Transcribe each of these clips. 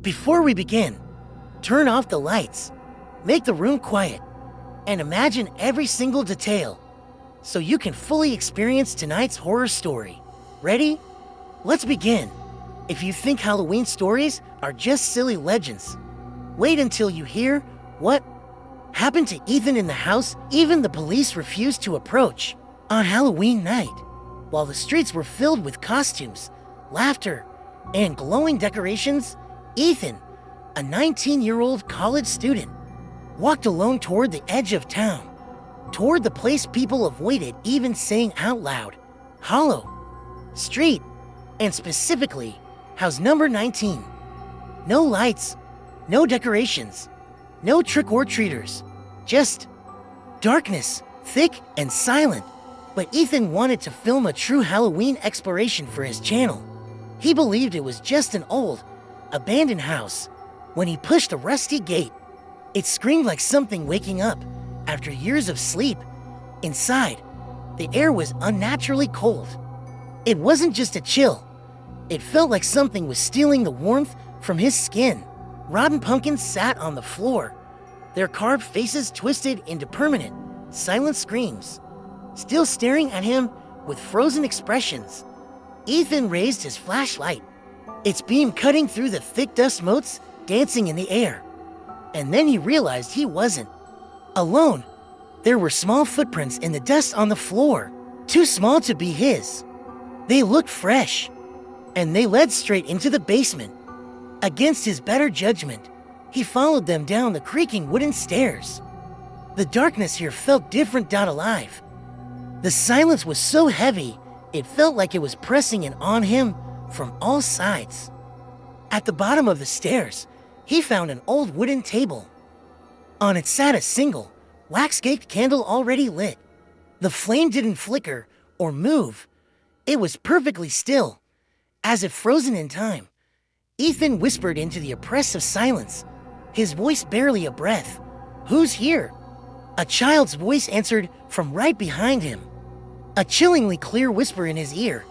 Before we begin, turn off the lights, make the room quiet, and imagine every single detail so you can fully experience tonight's horror story. Ready? Let's begin. If you think Halloween stories are just silly legends, wait until you hear what happened to Ethan in the house even the police refused to approach. On Halloween night, while the streets were filled with costumes, laughter, and glowing decorations, Ethan, a 19-year-old college student, walked alone toward the edge of town, toward the place people avoided even saying out loud, Hollow Street, and specifically house number 19. No lights, no decorations, no trick-or-treaters, just darkness, thick and silent. But Ethan wanted to film a true Halloween exploration for his channel. He believed it was just an old, abandoned house. When he pushed the rusty gate, it screamed like something waking up after years of sleep. Inside, the air was unnaturally cold. It wasn't just a chill. It felt like something was stealing the warmth from his skin. Rotten pumpkins sat on the floor, their carved faces twisted into permanent, silent screams, still staring at him with frozen expressions. Ethan raised his flashlight, its beam cutting through the thick dust motes dancing in the air. And then he realized he wasn't alone. There were small footprints in the dust on the floor, too small to be his. They looked fresh, and they led straight into the basement. Against his better judgment, he followed them down the creaking wooden stairs. The darkness here felt different. Alive. The silence was so heavy, it felt like it was pressing in on him from all sides. At the bottom of the stairs, he found an old wooden table. On it sat a single, wax-caked candle already lit. The flame didn't flicker or move. It was perfectly still, as if frozen in time. Ethan whispered into the oppressive silence, his voice barely a breath. "Who's here?" A child's voice answered from right behind him, a chillingly clear whisper in his ear.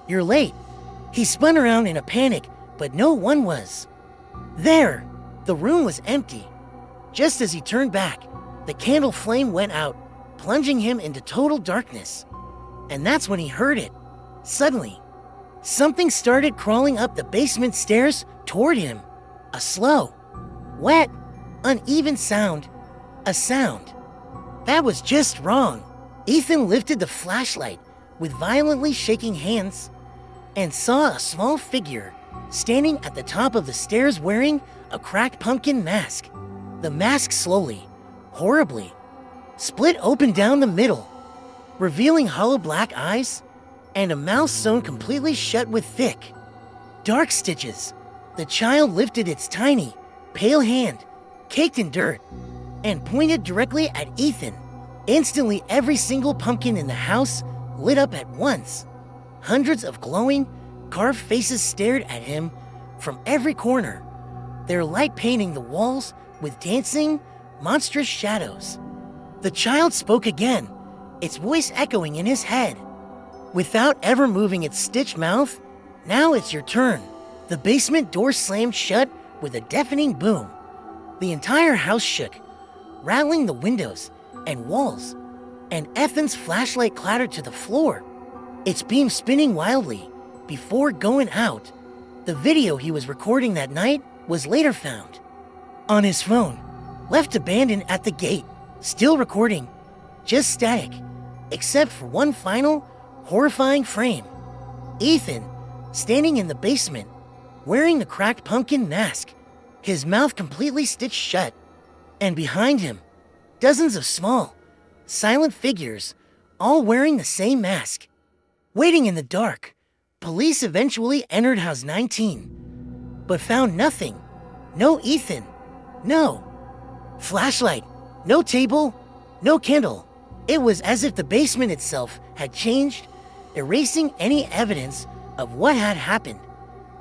"You're late." He spun around in a panic, but no one was there. The room was empty. Just as he turned back, the candle flame went out, plunging him into total darkness. And that's when he heard it. Suddenly, something started crawling up the basement stairs toward him. A slow, wet, uneven sound. A sound that was just wrong. Ethan lifted the flashlight with violently shaking hands and saw a small figure standing at the top of the stairs wearing a cracked pumpkin mask. The mask slowly, horribly, split open down the middle, revealing hollow black eyes and a mouth sewn completely shut with thick, dark stitches. The child lifted its tiny, pale hand, caked in dirt, and pointed directly at Ethan. Instantly, every single pumpkin in the house lit up at once. Hundreds of glowing, carved faces stared at him from every corner, their light painting the walls with dancing, monstrous shadows. The child spoke again, its voice echoing in his head. Without ever moving its stitched mouth, "Now it's your turn." The basement door slammed shut with a deafening boom. The entire house shook, rattling the windows and walls, and Ethan's flashlight clattered to the floor, its beam spinning wildly before going out. The video he was recording that night was later found on his phone, left abandoned at the gate, still recording, just static, except for one final, horrifying frame. Ethan, standing in the basement, wearing the cracked pumpkin mask, his mouth completely stitched shut, and behind him, dozens of small, silent figures, all wearing the same mask. Waiting in the dark, police eventually entered house 19, but found nothing. No Ethan, no flashlight, no table, no candle. It was as if the basement itself had changed, erasing any evidence of what had happened.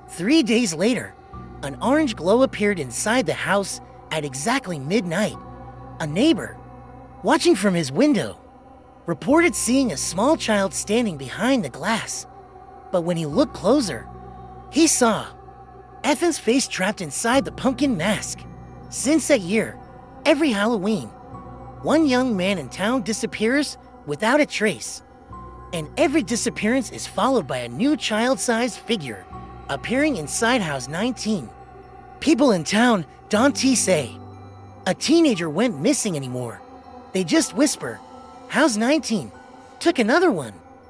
3 days later, an orange glow appeared inside the house at exactly midnight. A neighbor, watching from his window, reported seeing a small child standing behind the glass. But when he looked closer, he saw Ethan's face trapped inside the pumpkin mask. Since that year, every Halloween, one young man in town disappears without a trace. And every disappearance is followed by a new child-sized figure appearing inside House 19. People in town don't say a teenager went missing anymore. They just whisper, House 19 took another one.